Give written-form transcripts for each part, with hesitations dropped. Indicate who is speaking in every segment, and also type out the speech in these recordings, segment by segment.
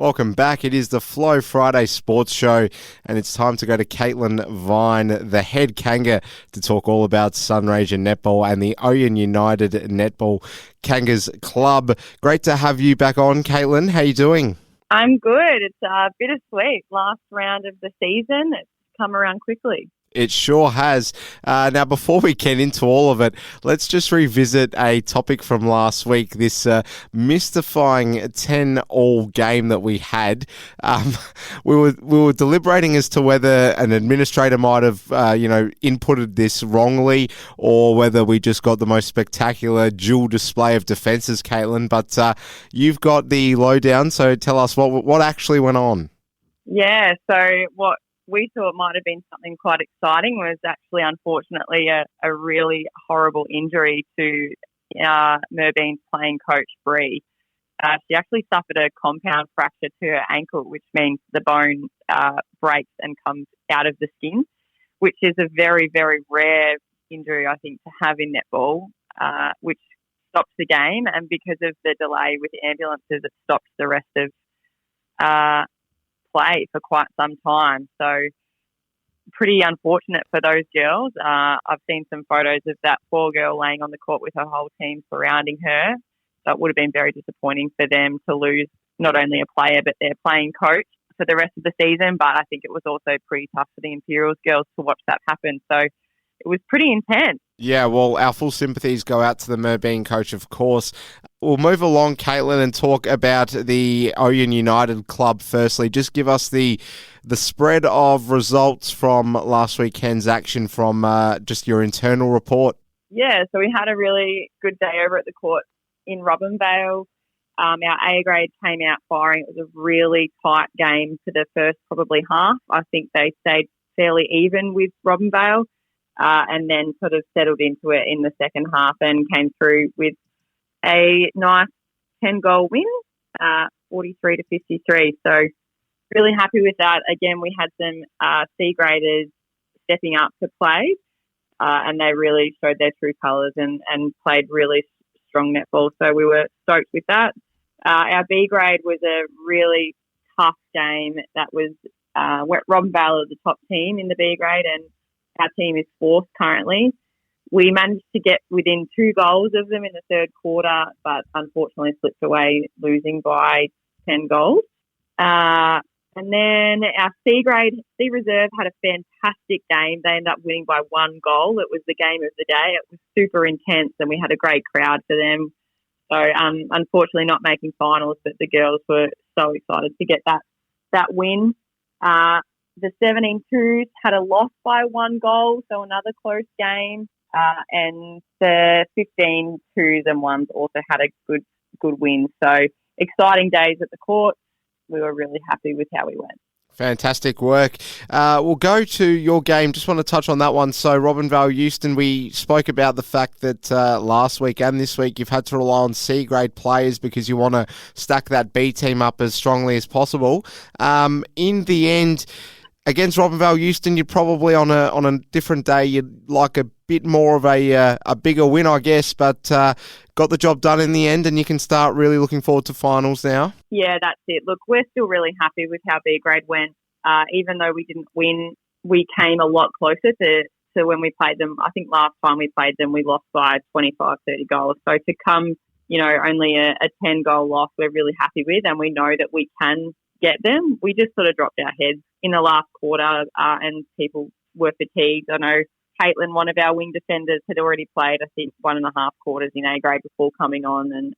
Speaker 1: Welcome back. It is the Flow Friday Sports Show, and it's time to go to Caitlin Vine, the head Kanga, to talk all about Sunraysia netball and the Oyen United Netball Kangas Club. Great to have you back on, Caitlin. How you doing?
Speaker 2: I'm good. It's bittersweet. Last round of the season. It's come around quickly.
Speaker 1: It sure has. Now, before we get into all of it, let's just revisit a topic from last week, this mystifying 10-all game that we had. We were deliberating as to whether an administrator might have, inputted this wrongly, or whether we just got the most spectacular dual display of defences, Caitlin. But you've got the lowdown, so tell us what actually went on.
Speaker 2: Yeah, so what we thought might have been something quite exciting was actually, unfortunately, a really horrible injury to Merbean's playing coach, Bree. She actually suffered a compound fracture to her ankle, which means the bone breaks and comes out of the skin, which is a very, very rare injury, I think, to have in netball, which stops the game. And because of the delay with ambulances, it stops the rest of play for quite some time. So pretty unfortunate for those girls. I've seen some photos of that poor girl laying on the court with her whole team surrounding her. So it would have been very disappointing for them to lose not only a player but their playing coach for the rest of the season. But I think it was also pretty tough for the Imperials girls to watch that happen. So it was pretty intense.
Speaker 1: Yeah, well, our full sympathies go out to the Merbean coach, of course. We'll move along, Caitlin, and talk about the Oyen United club firstly. Just give us the spread of results from last weekend's action from just your internal report.
Speaker 2: Yeah, so we had a really good day over at the court in Robinvale. Our A grade came out firing. It was a really tight game for the first probably half. I think they stayed fairly even with Robinvale. And then sort of settled into it in the second half and came through with a nice 10-goal win, 43 to 53. So really happy with that. Again, we had some C graders stepping up to play, and they really showed their true colours and played really strong netball. So we were stoked with that. Our B grade was a really tough game. That was Robinvale is the top team in the B grade, and our team is fourth currently. We managed to get within 2 goals of them in the third quarter, but unfortunately slipped away, losing by 10 goals. And then our C grade, C reserve had a fantastic game. They ended up winning by 1 goal. It was the game of the day. It was super intense, and we had a great crowd for them. So unfortunately not making finals, but the girls were so excited to get that win. The 17-2s had a loss by 1 goal, so another close game. And the 15-2s and 1s also had a good win. So exciting days at the court. We were really happy with how we went.
Speaker 1: Fantastic work. We'll go to your game. Just want to touch on that one. So Robinvale Euston, we spoke about the fact that last week and this week you've had to rely on C-grade players because you want to stack that B team up as strongly as possible. In the end, against Robinvale Euston, you're probably on a different day. You'd like a bit more of a bigger win, I guess, but got the job done in the end, and you can start really looking forward to finals now.
Speaker 2: Yeah, that's it. Look, we're still really happy with how B grade went. Even though we didn't win, we came a lot closer to when we played them. I think last time we played them, we lost by 25, 30 goals. So to come, only a 10-goal loss, we're really happy with, and we know that we can get them. We just sort of dropped our heads in the last quarter, and people were fatigued. I know Caitlin, one of our wing defenders, had already played, I think, 1.5 quarters in A grade before coming on, and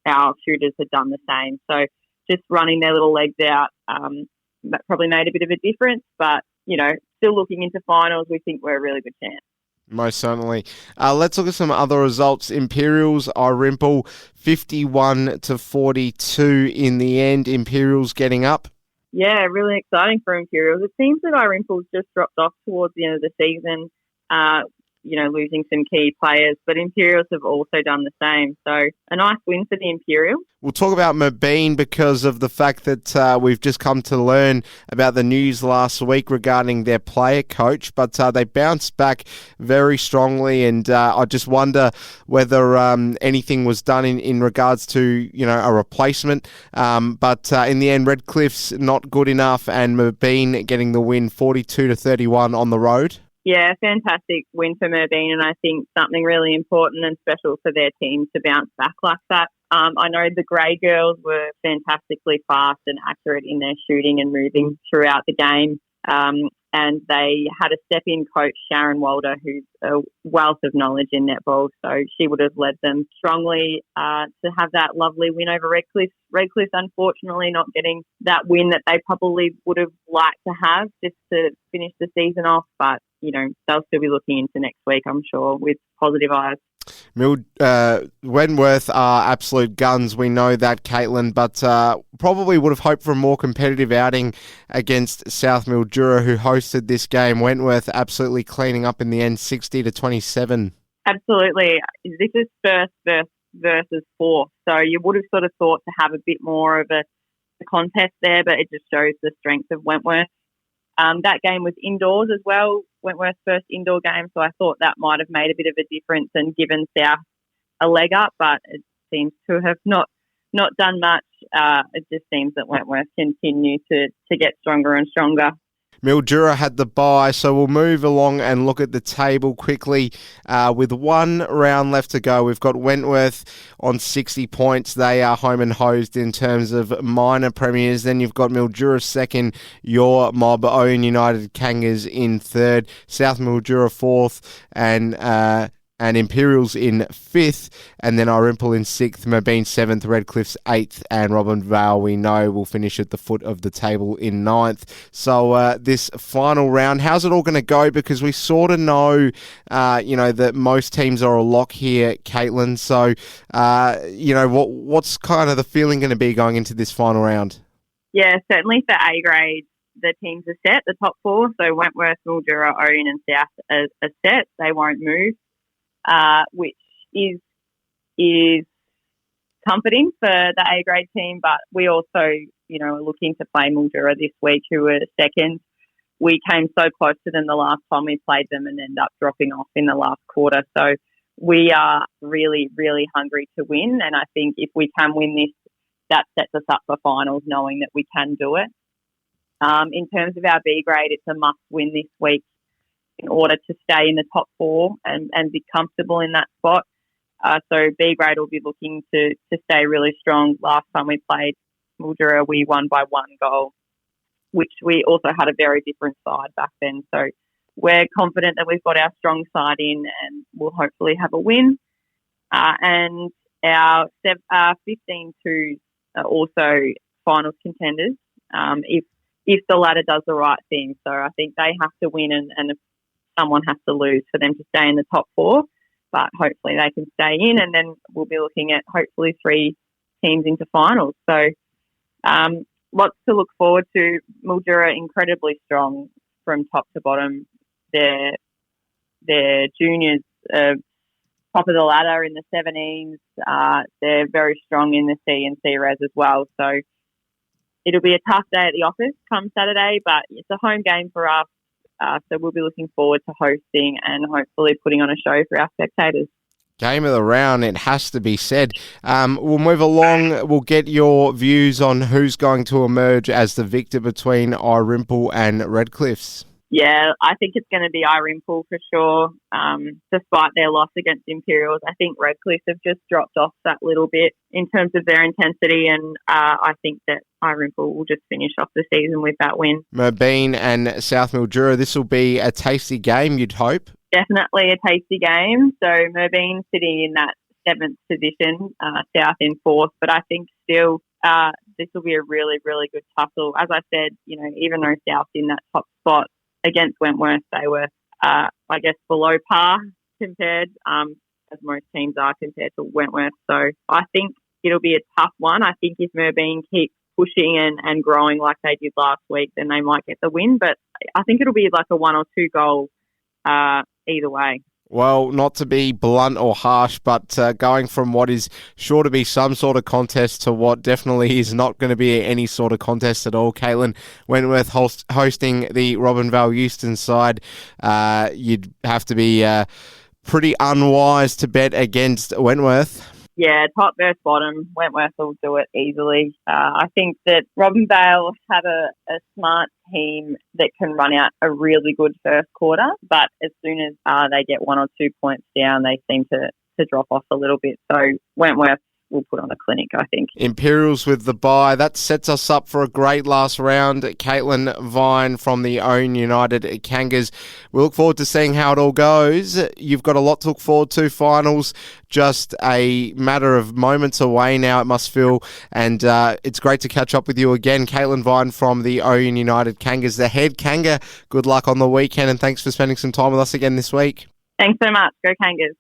Speaker 2: our shooters had done the same. So just running their little legs out, that probably made a bit of a difference. But, still looking into finals, we think we're a really good chance.
Speaker 1: Most certainly. Let's look at some other results. Imperials, Irimple, 51 to 42 in the end. Imperials getting up.
Speaker 2: Yeah, really exciting for Imperials. It seems that Irimple's just dropped off towards the end of the season. losing some key players, but Imperials have also done the same. So a nice win for the Imperials.
Speaker 1: We'll talk about Mabine because of the fact that we've just come to learn about the news last week regarding their player coach, but they bounced back very strongly, and I just wonder whether anything was done in regards to a replacement. But in the end, Redcliffe's not good enough, and Mabine getting the win 42-31 on the road.
Speaker 2: Yeah, fantastic win for Mabine, and I think something really important and special for their team to bounce back like that. I know the Grey girls were fantastically fast and accurate in their shooting and moving throughout the game. And they had a step-in coach, Sharon Walder, who's a wealth of knowledge in netball. So she would have led them strongly to have that lovely win over Redcliffe. Redcliffe, unfortunately, not getting that win that they probably would have liked to have just to finish the season off. But, they'll still be looking into next week, I'm sure, with positive eyes.
Speaker 1: Wentworth are absolute guns. We know that, Caitlin, but probably would have hoped for a more competitive outing against South Mildura, who hosted this game. Wentworth absolutely cleaning up in the end, 60-27.
Speaker 2: Absolutely. This is first versus fourth, so you would have sort of thought to have a bit more of a contest there, but it just shows the strength of Wentworth. That game was indoors as well, Wentworth's first indoor game, so I thought that might have made a bit of a difference and given South a leg up, but it seems to have not done much. It just seems that Wentworth continue to get stronger and stronger.
Speaker 1: Mildura had the bye, so we'll move along and look at the table quickly. With one round left to go, we've got Wentworth on 60 points. They are home and hosed in terms of minor premiers. Then you've got Mildura second, your mob, Owen United Kangas in third, South Mildura fourth, and Imperials in fifth, and then Irimple in sixth, Mabine seventh, Redcliffe's eighth, and Robin Vale, we know, will finish at the foot of the table in ninth. So this final round, how's it all going to go? Because we sort of know, that most teams are a lock here, Caitlin. So, what's kind of the feeling going to be going into this final round?
Speaker 2: Yeah, certainly for A grade, the teams are set, the top four. So Wentworth, Mildura, Owen and South are set. They won't move. Which is comforting for the A grade team, but we also, are looking to play Mildura this week, who were second. We came so close to them the last time we played them and ended up dropping off in the last quarter. So we are really, really hungry to win, and I think if we can win this, that sets us up for finals, knowing that we can do it. In terms of our B grade, it's a must win this week in order to stay in the top four and be comfortable in that spot. So B grade will be looking to stay really strong. Last time we played Mildura, we won by 1 goal, which we also had a very different side back then. So we're confident that we've got our strong side in and we'll hopefully have a win. And our 15-2s are also finals contenders if the ladder does the right thing. So I think they have to win and someone has to lose for them to stay in the top four, but hopefully they can stay in, and then we'll be looking at hopefully 3 teams into finals. So lots to look forward to. Mildura incredibly strong from top to bottom. Their juniors are top of the ladder in the 17s. They're very strong in the C and C-Res as well. So it'll be a tough day at the office come Saturday, but it's a home game for us. So we'll be looking forward to hosting and hopefully putting on a show for our spectators.
Speaker 1: Game of the round, it has to be said. We'll move along. We'll get your views on who's going to emerge as the victor between Irimple and Redcliffe's.
Speaker 2: Yeah, I think it's going to be Irimple for sure. Despite their loss against Imperials, I think Redcliffe have just dropped off that little bit in terms of their intensity, and I think that Irimple will just finish off the season with that win.
Speaker 1: Mabine and South Mildura, this will be a tasty game, you'd hope?
Speaker 2: Definitely a tasty game. So Mabine sitting in that 7th position, South in 4th, but I think still this will be a really, really good tussle. As I said, even though South's in that top spot, against Wentworth, they were, below par compared, as most teams are compared to Wentworth. So I think it'll be a tough one. I think if Mabine keeps pushing and growing like they did last week, then they might get the win. But I think it'll be like a 1 or 2 goal either way.
Speaker 1: Well, not to be blunt or harsh, but going from what is sure to be some sort of contest to what definitely is not going to be any sort of contest at all. Caitlin Wentworth hosting the Robin Vale Euston side. You'd have to be pretty unwise to bet against Wentworth.
Speaker 2: Yeah, top versus bottom. Wentworth will do it easily. I think that Robin Vale have a smart team that can run out a really good first quarter, but as soon as they get 1 or 2 points down, they seem to drop off a little bit. So Wentworth will put on a clinic, I think.
Speaker 1: Imperials with the bye. That sets us up for a great last round. Caitlin Vine from the Aroun United Kangas. We look forward to seeing how it all goes. You've got a lot to look forward to. Finals just a matter of moments away now, it must feel. And it's great to catch up with you again. Caitlin Vine from the Aroun United Kangas, the head Kanga. Good luck on the weekend and thanks for spending some time with us again this week.
Speaker 2: Thanks so much. Go Kangas.